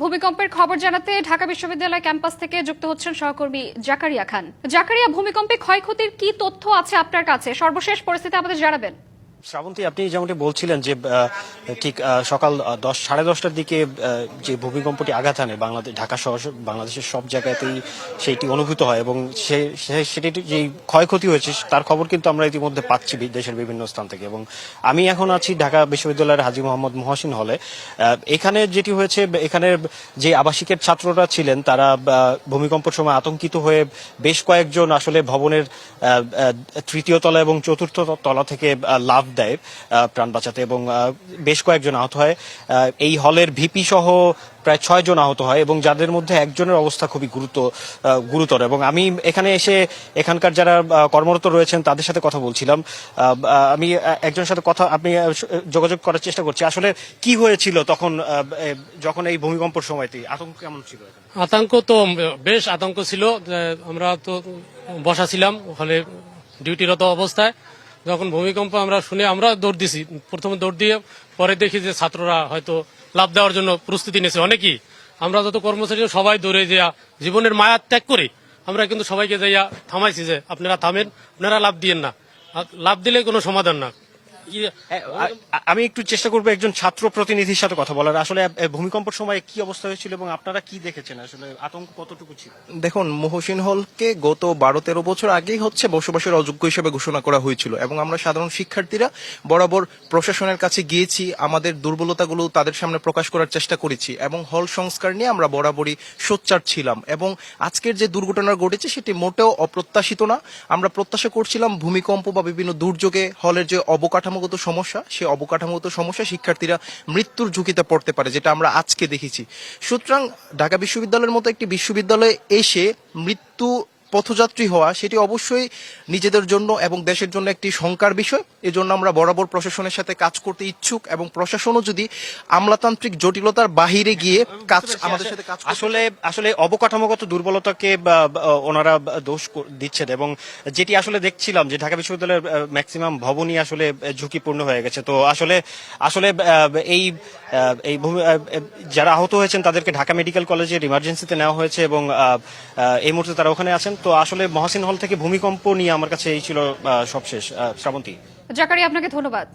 ভূমিকম্পের খবর জানাতে ঢাকা বিশ্ববিদ্যালয় ক্যাম্পাস থেকে যুক্ত হচ্ছেন সহকর্মী জাকারিয়া খান। জাকারিয়া, ভূমিকম্পে ক্ষয়ক্ষতির কি তথ্য আছে আপনার কাছে? সর্বশেষ পরিস্থিতি আমাদের জানাবেন। শ্রাবন্তী, আপনি যেমনটি বলছিলেন যে ঠিক সকাল 10-10:30টার দিকে যে ভূমিকম্পটি আঘাত হানে ঢাকা সহ বাংলাদেশের সব জায়গাতেই সেইটি অনুভূত হয় এবং সেটি যে ক্ষয়ক্ষতি হয়েছে তার খবর কিন্তু আমরা ইতিমধ্যে পাচ্ছি দেশের বিভিন্ন স্থান থেকে। এবং আমি এখন আছি ঢাকা বিশ্ববিদ্যালয়ের হাজী মোহাম্মদ মহসিন হলে। এখানে যেটি হয়েছে, এখানের যে আবাসিকের ছাত্ররা ছিলেন তারা ভূমিকম্পের সময় আতঙ্কিত হয়ে বেশ কয়েকজন আসলে ভবনের তৃতীয় তলা এবং চতুর্থ তলা থেকে লাফ দেয় প্রাণ বাঁচাতে এবং বেশ কয়েকজন আহত হয়। এই হলের ভিপি সহ প্রায় 6 জন আহত হয় এবং যাদের মধ্যে একজনের অবস্থা খুবই গুরুতর। এবং আমি এখানে এসে এখানকার যারা কর্মরত রয়েছেন তাদের সাথে কথা বলছিলাম। আমি একজনের সাথে আপনি যোগাযোগ করার চেষ্টা করছি। আসলে কি হয়েছিল তখন যখন এই ভূমিকম্পের সময়টি? আতঙ্ক কেমন ছিল? আতঙ্ক তো বেশ আতঙ্ক ছিল। আমরা তো বসা ছিলাম হলে ডিউটিরত অবস্থায়। যখন ভূমিকম্প আমরা শুনে আমরা দৌড় দিছি, প্রথমে দৌড় দিয়ে পরে দেখি যে ছাত্ররা হয়তো লাফ দেওয়ার জন্য প্রস্তুতি নিয়েছে অনেকেই। আমরা যত কর্মচারী সবাই দৌড়ে যাইয়া জীবনের মায়া ত্যাগ করে আমরা কিন্তু সবাইকে যাইয়া থামাইছি যে আপনারা থামেন, আপনারা লাফ দিয়েন না, লাফ দিলে কোনো সমাধান না। আমি একটু চেষ্টা করবো একজন ছাত্র প্রতিনিধির সাথে কথা বলার। আসলে ভূমিকম্পের সময় কি অবস্থা হয়েছিল এবং আপনারা কি দেখেছেন? আসলে আতঙ্ক কতটুকু ছিল? দেখুন, মহসিন হলকে গত 12-13 বছর আগেই বসবাসের অযোগ্য হিসেবে ঘোষণা করা হয়েছিল এবং আমরা সাধারণ শিক্ষার্থীরা বরাবর প্রশাসনের কাছে গিয়েছি, আমাদের দুর্বলতাগুলো তাদের সামনে প্রকাশ করার চেষ্টা করেছি এবং হল সংস্কার নিয়ে আমরা বরাবরই সোচ্চার ছিলাম। এবং আজকের যে দুর্ঘটনা ঘটেছে সেটি মোটেও অপ্রত্যাশিত না। আমরা প্রত্যাশা করছিলাম ভূমিকম্প বা বিভিন্ন দুর্যোগে হলের যে অবকাঠামোগত সমস্যা, সেই অবকাঠামোগত সমস্যা শিক্ষার্থীরা মৃত্যুর ঝুঁকিতে পড়তে পারে, যেটা আমরা আজকে দেখেছি। সুতরাং ঢাকা বিশ্ববিদ্যালয়ের মতো একটি বিশ্ববিদ্যালয়ে এসে মৃত্যু পথযাত্রী হওয়া সেটি অবশ্যই নিজেদের জন্য এবং দেশের জন্য একটি শঙ্কার বিষয়। এজন্য আমরা বরাবর প্রশাসনের সাথে কাজ করতে ইচ্ছুক এবং প্রশাসনও যদি আমলাতান্ত্রিক জটিলতার বাহিরে গিয়ে আমাদের সাথে কাজ আসলে অবকাঠামোগত দুর্বলতাকে ওনারা দোষ দিচ্ছেন এবং যেটি আসলে দেখছিলাম যে ঢাকা বিশ্ববিদ্যালয়ের ম্যাক্সিমাম ভবনই আসলে ঝুঁকিপূর্ণ হয়ে গেছে। তো আসলে এই যারা আহত হয়েছেন তাদেরকে ঢাকা মেডিকেল কলেজের ইমার্জেন্সিতে নেওয়া হয়েছে এবং এই মুহূর্তে তারা ওখানে আছেন। তো আসলে মহসিন হল থেকে ভূমিকম্প নিয়ে আমার কাছে এই ছিল সবশেষ। শ্রাবন্তী। জাকারিয়া, আপনাকে ধন্যবাদ।